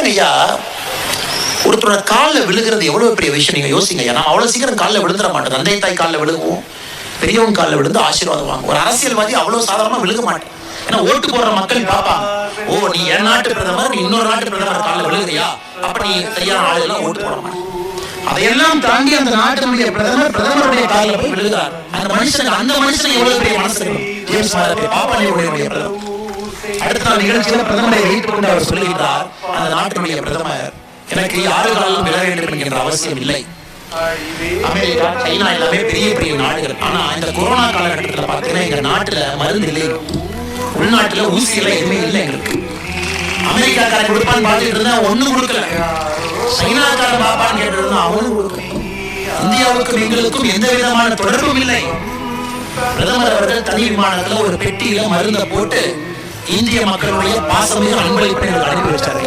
இல்லைங்க ஐயா, ஒருத்தரோட காலில் விழுகிறது எவ்வளவு பெரிய விஷயம் நீங்க யோசிங்க ஐயா. நம்ம அவ்வளவு சீக்கிரம் காலில் விழுந்துட மாட்டோம். தந்தை தாய் காலில் விழுகுவோம், பெரியவங்க காலில் விழுந்து ஆசீர்வாதம் வாங்குவோம். ஒரு அரசியல்வாதி அவ்வளவு சாதாரணமா விழுக மாட்டேன். ஏன்னா ஓட்டு போடுற மக்கள் பார்ப்பாங்க, ஓ நீ என் நாட்டு பிரதமர், நீ இன்னொரு நாட்டு பிரதமர் காலில் விழுகிறியா, அப்ப நீ சரியான ஆளுலாம் ஓட்டு போட மாட்டேன். அதையெல்லாம் தாண்டி அந்த நாட்டினுடைய பிரதமருடைய காலில் போய் விழுகிறார். அந்த மனுஷனுக்கு எவ்வளவு பெரிய மனசு. ஜேம்ஸ் பாப்பானியுடைய பிரதமர் அடுத்த நாள் நிகழ்ச்சியில் பிரதமரை வைத்துக் கொண்டு அவர் சொல்லுகிறார், அந்த நாட்டினுடைய பிரதமர் எனக்கு யாரு காலம் விழ வேண்டும் என்கின்ற அவசியம் இல்லை. அமெரிக்கா, சைனா எல்லாமே பெரிய பெரிய நாடுகள். ஆனா இந்த கொரோனா காலகட்டத்தில் பார்த்தீங்கன்னா எங்க நாட்டுல மருந்து இல்லை, உள்நாட்டுல ஊசி எல்லாம் எதுவுமே இல்லை எங்களுக்கு. அமெரிக்காக்காரன் கொடுப்பான்னு பார்த்துட்டு இருந்தா ஒண்ணும் கொடுக்கல, சைனாக்காரன் பாப்பான்னு கேட்டு இருந்தா அவனும் கொடுக்கல. இந்தியாவுக்கும் எங்களுக்கும் எந்த விதமான தொடர்பும் இல்லை. பிரதமர் அவர்கள் தனி விமானத்துல ஒரு பெட்டியில மருந்தை போட்டு இந்திய மக்களுடைய பாசமிகு அன்பளிப்பை அனுப்பி வச்சாரு.